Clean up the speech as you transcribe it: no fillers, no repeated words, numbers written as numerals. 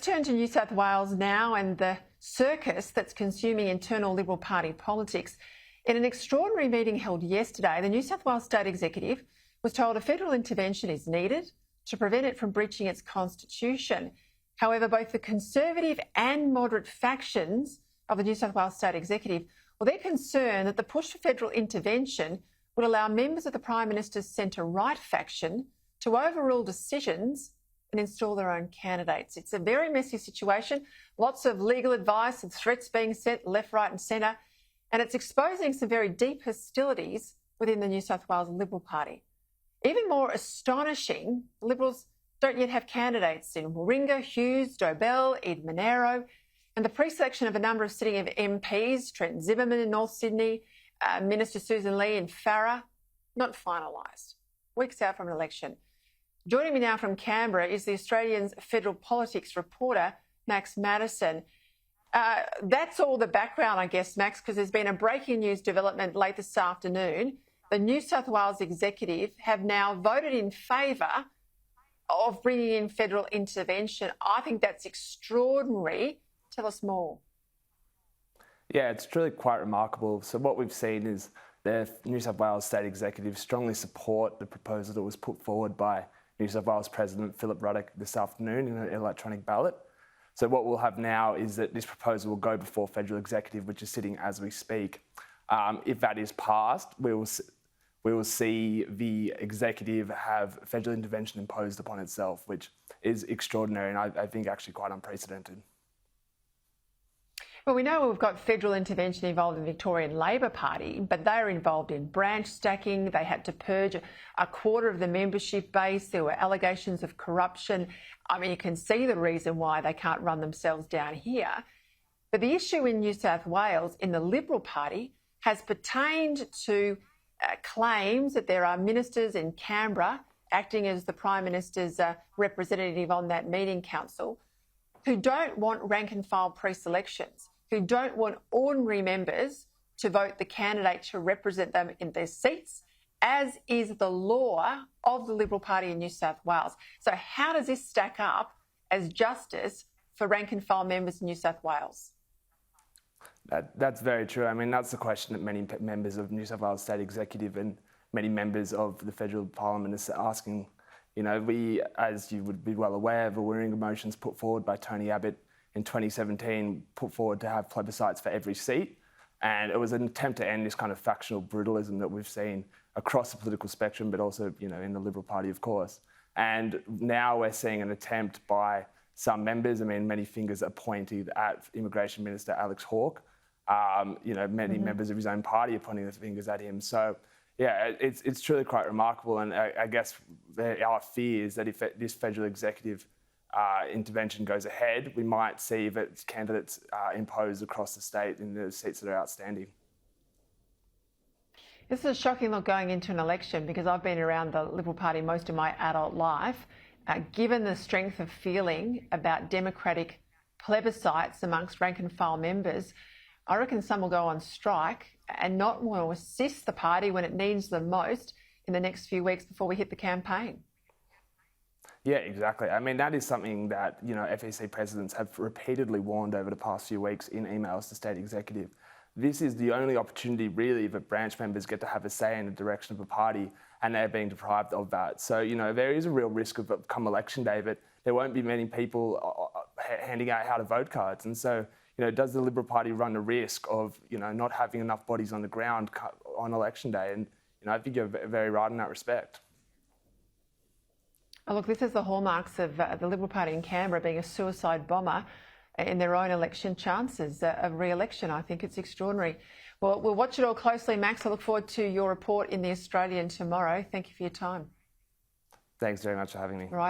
turn to New South Wales now and the circus that's consuming internal Liberal Party politics. In an extraordinary meeting held yesterday, the New South Wales State Executive was told a federal intervention is needed to prevent it from breaching its constitution. However, both the Conservative and moderate factions of the New South Wales State Executive, well, they're concerned that the push for federal intervention would allow members of the Prime Minister's centre-right faction to overrule decisions and install their own candidates. It's a very messy situation, lots of legal advice and threats being sent left, right and centre, and it's exposing some very deep hostilities within the New South Wales Liberal Party. Even more astonishing, the Liberals don't yet have candidates in Warringah, Hughes, Dobell, Ed Monero, and the pre-selection of a number of sitting MPs, Trent Zimmerman in North Sydney, Minister Susan Lee in Farrer, not finalised. Weeks out from an election. Joining me now from Canberra is the Australian's federal politics reporter, Maddison. That's all the background, I guess, Max, because there's been a breaking news development late this afternoon. The New South Wales Executive have now voted in favour of bringing in federal intervention. I think that's extraordinary. Tell us more. Yeah, it's truly quite remarkable. So what we've seen is the New South Wales State Executive strongly support the proposal that was put forward by New South Wales President Philip Ruddock this afternoon in an electronic ballot. So what we'll have now is that this proposal will go before Federal Executive, which is sitting as we speak. If that is passed, we will see the Executive have federal intervention imposed upon itself, which is extraordinary and I think actually quite unprecedented. Well, we know we've got federal intervention involved in the Victorian Labor Party, but they're involved in branch stacking. They had to purge a quarter of the membership base. There were allegations of corruption. I mean, you can see the reason why they can't run themselves down here. But the issue in New South Wales in the Liberal Party has pertained to claims that there are ministers in Canberra acting as the Prime Minister's representative on that meeting council who don't want rank and file pre-selections, who don't want ordinary members to vote the candidate to represent them in their seats, as is the law of the Liberal Party in New South Wales. So how does this stack up as justice for rank and file members in New South Wales? That's very true. I mean, that's the question that many members of New South Wales State Executive and many members of the Federal Parliament are asking. You know, we, as you would be well aware, the Warringah motions put forward by Tony Abbott in 2017 put forward to have plebiscites for every seat. And it was an attempt to end this kind of factional brutalism that we've seen across the political spectrum, but also, you know, in the Liberal Party, of course. And now we're seeing an attempt by some members, I mean, many fingers are pointed at Immigration Minister Alex Hawke. You know, many members of his own party are pointing their fingers at him. So, yeah, it's truly quite remarkable. And I guess our fear is that if this federal executive intervention goes ahead, we might see that candidates imposed across the state in the seats that are outstanding. This is a shocking look going into an election because I've been around the Liberal Party most of my adult life. Given the strength of feeling about democratic plebiscites amongst rank and file members, I reckon some will go on strike and not want to assist the party when it needs them most in the next few weeks before we hit the campaign. Yeah, exactly. I mean, that is something that, you know, FEC presidents have repeatedly warned over the past few weeks in emails to State Executive. This is the only opportunity, really, that branch members get to have a say in the direction of a party, and they're being deprived of that. So, you know, there is a real risk of, come election day, that there won't be many people handing out how to vote cards. And so, you know, does the Liberal Party run the risk of, you know, not having enough bodies on the ground on election day? And, you know, I think you're very right in that respect. Oh, look, this is the hallmarks of the Liberal Party in Canberra being a suicide bomber in their own election chances of re-election. I think it's extraordinary. Well, we'll watch it all closely, Max. I look forward to your report in The Australian tomorrow. Thank you for your time. Thanks very much for having me. Right.